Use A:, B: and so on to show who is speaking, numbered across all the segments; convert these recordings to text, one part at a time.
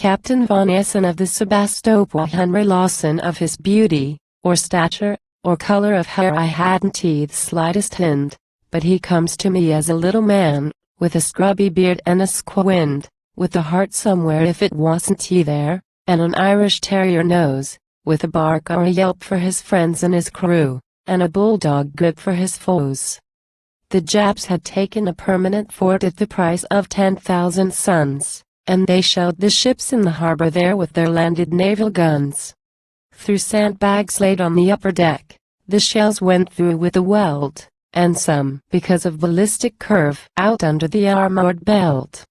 A: Captain von Esson of the Sebastopol, Henry Lawson of his beauty, or stature, or color of hair I hadn't the slightest hint, but he comes to me as a little man, with a scrubby beard and a squint, with a heart somewhere if it wasn't he there, and an Irish terrier nose, with a bark or a yelp for his friends and his crew, and a bulldog good for his foes. The Japs had taken a permanent fort at the price of 10,000 suns, and they shelled the ships in the harbor there with their landed naval guns. Through sandbags laid on the upper deck, the shells went through with a weld, and some, because of ballistic curve, out under the armored belt,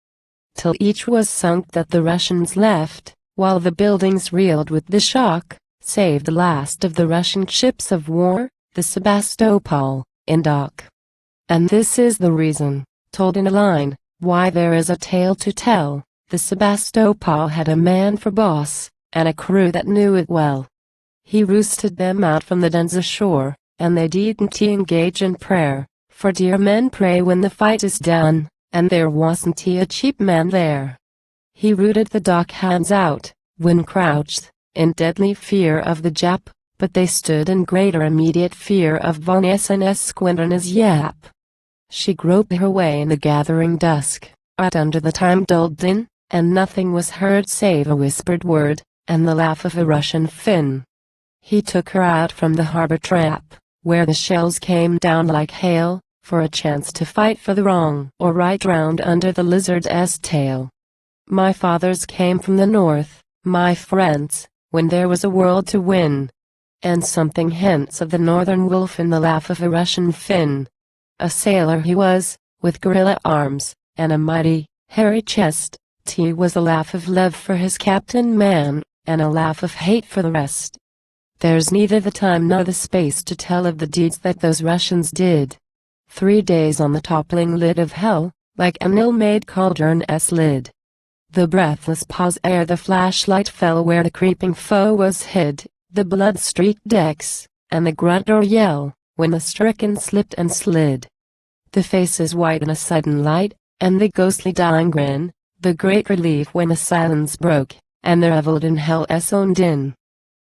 A: till each was sunk that the Russians left, while the buildings reeled with the shock, save the last of the Russian ships of war, the Sebastopol, in dock. And this is the reason, told in a line, why there is a tale to tell. The Sebastopol had a man for boss, and a crew that knew it well. He roosted them out from the dens ashore, and they didn't engage in prayer, for dear men pray when the fight is done, and there wasn't a cheap man there. He rooted the dock hands out, when crouched, in deadly fear of the Jap, but they stood in greater immediate fear of von Esson's squint and his yap. She groped her way in the gathering dusk, out under the time-dulled din, and nothing was heard save a whispered word, and the laugh of a Russian Finn. He took her out from the harbor trap, where the shells came down like hail, for a chance to fight for the wrong or right round under the lizard's tail. My fathers came from the north, my friends, when there was a world to win. And something hints of the northern wolf in the laugh of a Russian Finn. A sailor he was, with gorilla arms, and a mighty, hairy chest. T was a laugh of love for his captain man, and a laugh of hate for the rest. There's neither the time nor the space to tell of the deeds that those Russians did. 3 days on the toppling lid of hell, like an ill-made cauldron's lid. The breathless pause ere the flashlight fell where the creeping foe was hid, the blood-streaked decks, and the grunt or yell, when the stricken slipped and slid. The faces white in a sudden light, and the ghostly dying grin, the great relief when the silence broke, and the reveled in hell's own din.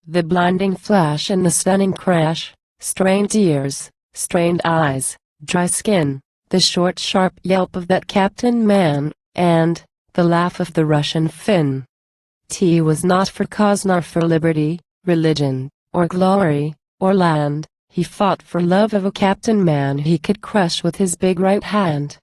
A: The blinding flash and the stunning crash, strained ears, strained eyes, dry skin, the short sharp yelp of that captain man, and the laugh of the Russian Finn. T was not for cause nor for liberty, religion, or glory, or land. He fought for love of a captain man he could crush with his big right hand.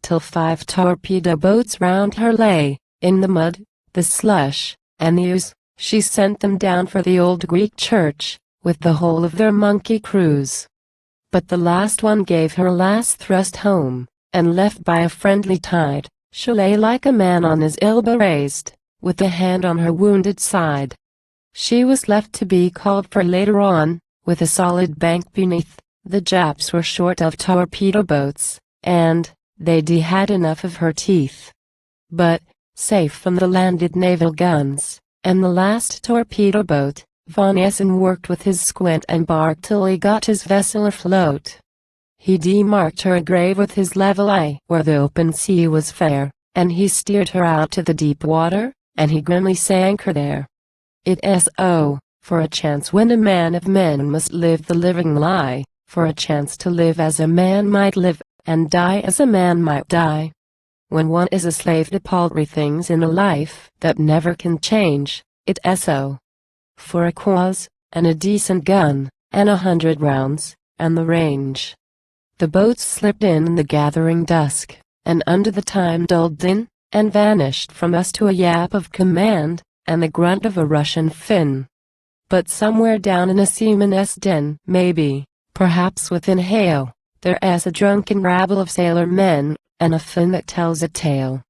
A: Till 5 torpedo boats round her lay, in the mud, the slush, and the ooze, she sent them down for the old Greek church, with the whole of their monkey crews. But the last one gave her last thrust home, and left by a friendly tide, she lay like a man on his elbow raised, with a hand on her wounded side. She was left to be called for later on, with a solid bank beneath. The Japs were short of torpedo boats, and they'd had enough of her teeth. But, safe from the landed naval guns, and the last torpedo boat, von Esson worked with his squint and bark till he got his vessel afloat. He demarked her a grave with his level eye where the open sea was fair, and he steered her out to the deep water, and he grimly sank her there. It's for a chance when a man of men must live the living lie, for a chance to live as a man might live, and die as a man might die. When one is a slave to paltry things in a life that never can change, it's for a cause, and a decent gun, and 100 rounds, and the range. The boats slipped in the gathering dusk, and under the time-dulled din, and vanished from us to a yap of command, and the grunt of a Russian Finn. But somewhere down in a seaman's den, maybe, perhaps within hail, there's a drunken rabble of sailor men, and a Finn that tells a tale.